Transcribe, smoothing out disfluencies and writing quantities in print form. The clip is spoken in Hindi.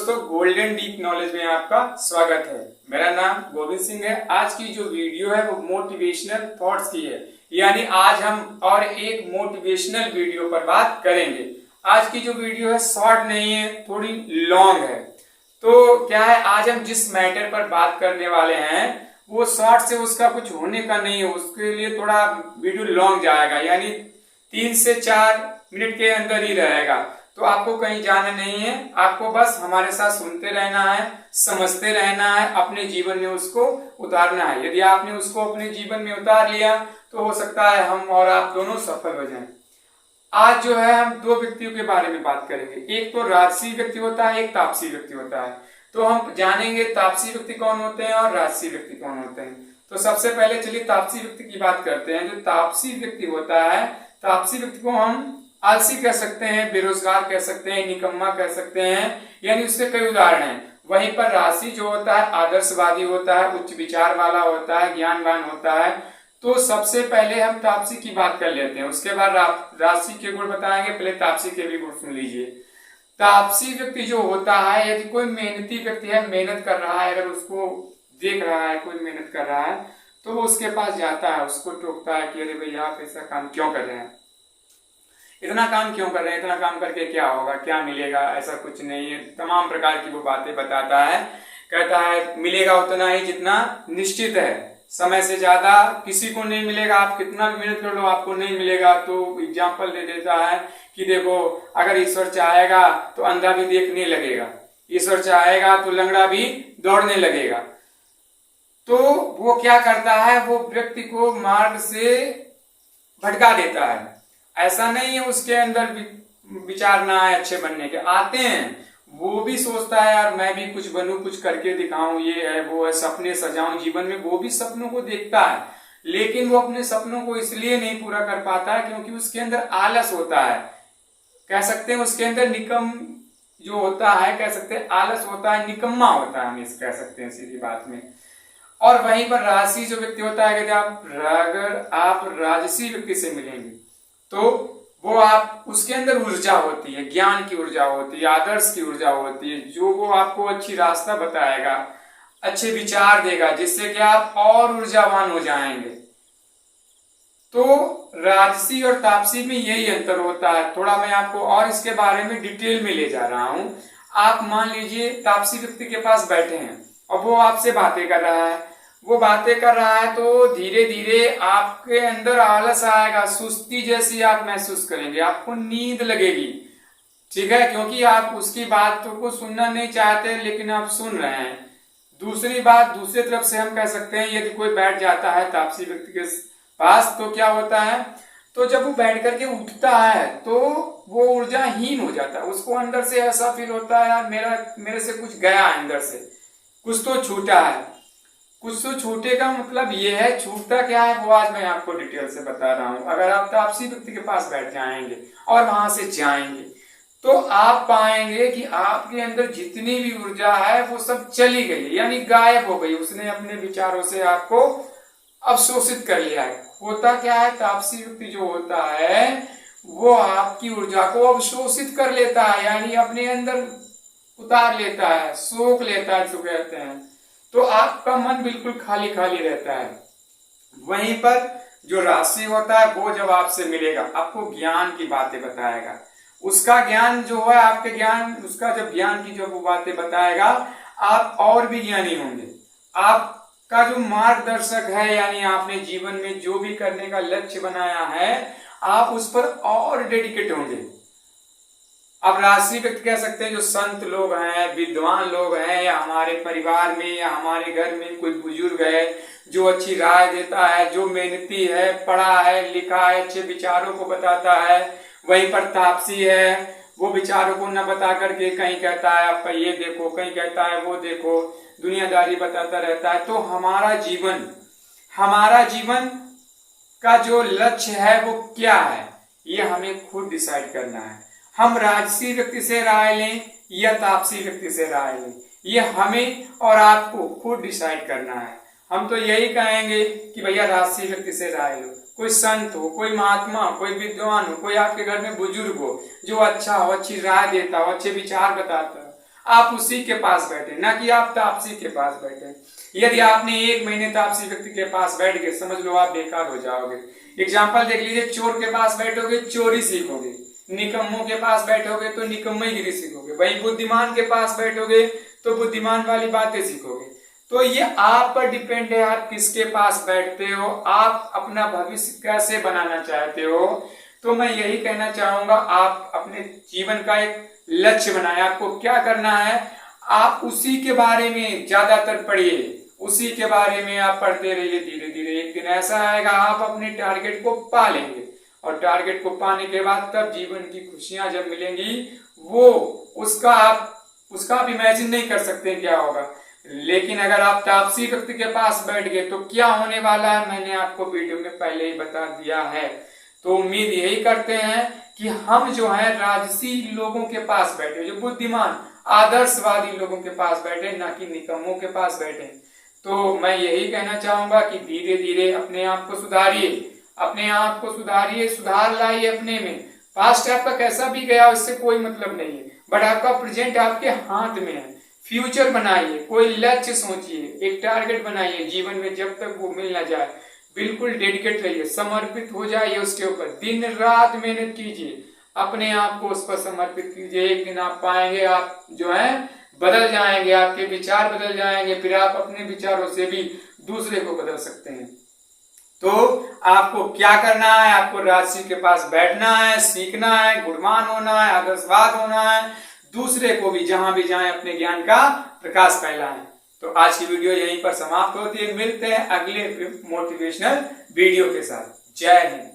दोस्तों, गोल्डन डीप नॉलेज में आपका स्वागत है। मेरा नाम गोविंद सिंह है। आज की जो वीडियो है वो मोटिवेशनल थॉट्स की है, यानी आज हम और एक मोटिवेशनल वीडियो पर बात करेंगे। आज की जो वीडियो है शॉर्ट नहीं है, थोड़ी लॉन्ग है। तो क्या है, आज हम जिस मैटर पर बात करने वाले हैं वो शॉर्ट से उसका कुछ होने का नहीं है, उसके लिए थोड़ा वीडियो लॉन्ग जाएगा, यानी 3 से 4 मिनट के अंदर ही रहेगा। तो आपको कहीं जाना नहीं है, आपको बस हमारे साथ सुनते रहना है, समझते रहना है, अपने जीवन में उसको उतारना है। यदि आपने उसको अपने जीवन में उतार लिया तो हो सकता है हम और आप दोनों सफल हो जाएं। आज जो है हम 2 व्यक्तियों के बारे में बात करेंगे। एक तो राजसी व्यक्ति होता है, एक तापसी व्यक्ति होता है। तो हम जानेंगे तापसी व्यक्ति कौन होते हैं और राजसी व्यक्ति कौन होते हैं। तो सबसे पहले चलिए तापसी व्यक्ति की बात करते हैं। जो तापसी व्यक्ति होता है, तापसी व्यक्ति को हम आलसी कह सकते हैं, बेरोजगार कह सकते हैं, निकम्मा कह सकते हैं, यानी उसके कई उदाहरण हैं। वहीं पर राजसी जो होता है आदर्शवादी होता है, उच्च विचार वाला होता है, ज्ञानवान होता है। तो सबसे पहले हम तापसी की बात कर लेते हैं, उसके बाद राजसी के गुण बताएंगे। पहले तापसी के भी गुण सुन लीजिए। तापसी व्यक्ति जो होता है, यदि कोई मेहनती व्यक्ति है, मेहनत कर रहा है, अगर उसको देख रहा है कोई मेहनत कर रहा है तो वो उसके पास जाता है, उसको टोकता है कि अरे भैया आप ऐसा काम क्यों कर रहे हैं, इतना काम क्यों कर रहे हैं, इतना काम करके क्या होगा, क्या मिलेगा, ऐसा कुछ नहीं है। तमाम प्रकार की वो बातें बताता है। कहता है मिलेगा उतना ही जितना निश्चित है, समय से ज्यादा किसी को नहीं मिलेगा, आप कितना भी मेहनत कर लो आपको नहीं मिलेगा। तो एग्जाम्पल दे देता है कि देखो, अगर ईश्वर चाहेगा तो अंधा भी देखने लगेगा, ईश्वर चाहेगा तो लंगड़ा भी दौड़ने लगेगा। तो वो क्या करता है, वो व्यक्ति को मार्ग से भटका देता है। ऐसा नहीं है उसके अंदर विचार ना आए अच्छे बनने के, आते हैं। वो भी सोचता है यार मैं भी कुछ बनूं, कुछ करके दिखाऊं, ये है वो है, सपने सजाऊं जीवन में। वो भी सपनों को देखता है, लेकिन वो अपने सपनों को इसलिए नहीं पूरा कर पाता है क्योंकि उसके अंदर आलस होता है। कह सकते हैं उसके अंदर निकम जो होता है, कह सकते हैं आलस होता है, निकम्मा होता है, हम इस कह सकते हैं सीधी बात में। और वहीं पर राजसी जो व्यक्ति होता है, अगर आप राजसी व्यक्ति से मिलेंगे तो वो आप उसके अंदर ऊर्जा होती है, ज्ञान की ऊर्जा होती है, आदर्श की ऊर्जा होती है, जो वो आपको अच्छी रास्ता बताएगा, अच्छे विचार देगा, जिससे कि आप और ऊर्जावान हो जाएंगे। तो राजसी और तापसी में यही अंतर होता है। थोड़ा मैं आपको और इसके बारे में डिटेल में ले जा रहा हूं। आप मान लीजिए तापसी व्यक्ति के पास बैठे हैं और वो आपसे बातें कर रहा है। वो बातें कर रहा है तो धीरे धीरे आपके अंदर आलस आएगा, सुस्ती जैसी आप महसूस करेंगे, आपको नींद लगेगी, ठीक है, क्योंकि आप उसकी बातों को सुनना नहीं चाहते लेकिन आप सुन रहे हैं। दूसरी बात, दूसरी तरफ से हम कह सकते हैं, यदि कोई बैठ जाता है तापसी व्यक्ति के पास तो क्या होता है, तो जब वो बैठ करके उठता है तो वो ऊर्जाहीन हो जाता है। उसको अंदर से ऐसा फील होता है यार मेरे से कुछ गया, अंदर से कुछ तो छूटा है। कुछ तो छूटे का मतलब ये है, छूटता क्या है वो आज मैं आपको डिटेल से बता रहा हूं। अगर आप तापसी व्यक्ति के पास बैठ जाएंगे और वहां से जाएंगे तो आप पाएंगे कि आपके अंदर जितनी भी ऊर्जा है वो सब चली गई, यानी गायब हो गई। उसने अपने विचारों से आपको अवशोषित कर लिया है। होता क्या है, तापसी व्यक्ति जो होता है वो आपकी ऊर्जा को अवशोषित कर लेता है, यानी अपने अंदर उतार लेता है, सोख लेता है जो कहते हैं। तो आपका मन बिल्कुल खाली खाली रहता है। वहीं पर जो राजसी होता है वो जब आपसे मिलेगा आपको ज्ञान की बातें बताएगा। उसका ज्ञान जो है आपके ज्ञान, उसका जब ज्ञान की जब वो बातें बताएगा आप और भी ज्ञानी होंगे। आपका जो मार्गदर्शक है, यानी आपने जीवन में जो भी करने का लक्ष्य बनाया है आप उस पर और डेडिकेट होंगे। अब राजसी व्यक्ति कह सकते हैं जो संत लोग हैं, विद्वान लोग हैं, या हमारे परिवार में या हमारे घर में कोई बुजुर्ग है जो अच्छी राय देता है, जो मेहनती है, पढ़ा है, लिखा है, अच्छे विचारों को बताता है। वहीं पर तापसी है, वो विचारों को न बता करके कहीं कहता है आप ये देखो, कहीं कहता है वो देखो, दुनियादारी बताता रहता है। तो हमारा जीवन का जो लक्ष्य है वो क्या है, ये हमें खुद डिसाइड करना है। हम राजसी व्यक्ति से राय लें या तापसी व्यक्ति से राय लें, ये हमें और आपको खुद डिसाइड करना है। हम तो यही कहेंगे कि भैया राजसी व्यक्ति से राय लो। कोई संत हो, कोई महात्मा हो, कोई विद्वान हो, कोई आपके घर में बुजुर्ग हो जो अच्छा हो, अच्छी राय देता हो, अच्छे विचार बताता हो, आप उसी के पास बैठे, ना कि आप तापसी के पास बैठे। यदि आपने 1 महीने तापसी व्यक्ति के पास बैठ गए, समझ लो आप बेकार हो जाओगे। एग्जाम्पल देख लीजिए, चोर के पास बैठोगे चोरी सीखोगे, निकम्मों के पास बैठोगे तो निकम्मईगिरी सीखोगे, वही बुद्धिमान के पास बैठोगे तो बुद्धिमान वाली बातें सीखोगे। तो ये आप पर डिपेंड है, आप किसके पास बैठते हो, आप अपना भविष्य कैसे बनाना चाहते हो। तो मैं यही कहना चाहूंगा, आप अपने जीवन का एक लक्ष्य बनाए, आपको क्या करना है, आप उसी के बारे में ज्यादातर पढ़िए, उसी के बारे में आप पढ़ते रहिए। धीरे धीरे एक दिन ऐसा आएगा आप अपने टारगेट को पा लेंगे, और टारगेट को पाने के बाद तब जीवन की खुशियां जब मिलेंगी, वो उसका आप इमेजिन नहीं कर सकते क्या होगा। लेकिन अगर आप तापसी व्यक्ति के पास बैठ गए तो क्या होने वाला है, मैंने आपको वीडियो में पहले ही बता दिया है। तो उम्मीद यही करते हैं कि हम जो है राजसी लोगों के पास बैठे, जो बुद्धिमान आदर्शवादी लोगों के पास बैठे, ना कि निकम्मों के पास बैठे। तो मैं यही कहना चाहूंगा कि धीरे धीरे अपने आप को सुधारिए, अपने आप को सुधारिए, सुधार लाइए अपने में। पास्ट आपका कैसा भी गया उससे कोई मतलब नहीं है, बट आपका प्रेजेंट आपके हाथ में है। फ्यूचर बनाइए, कोई लक्ष्य सोचिए, एक टारगेट बनाइए जीवन में, जब तक वो मिल ना जाए बिल्कुल डेडिकेट रहिए, समर्पित हो जाइए उसके ऊपर, दिन रात मेहनत कीजिए, अपने आप को उस पर समर्पित कीजिए। एक दिन आप पाएंगे, आप जो है बदल जाएंगे, आपके विचार बदल जाएंगे, फिर आप अपने विचारों से भी दूसरे को बदल सकते हैं। तो आपको क्या करना है, आपको राजसी के पास बैठना है, सीखना है, गुणवान होना है, आदर्शवाद होना है, दूसरे को भी जहां भी जाएं अपने ज्ञान का प्रकाश फैलाएं। तो आज की वीडियो यहीं पर समाप्त होती है, मिलते हैं अगले मोटिवेशनल वीडियो के साथ। जय हिंद।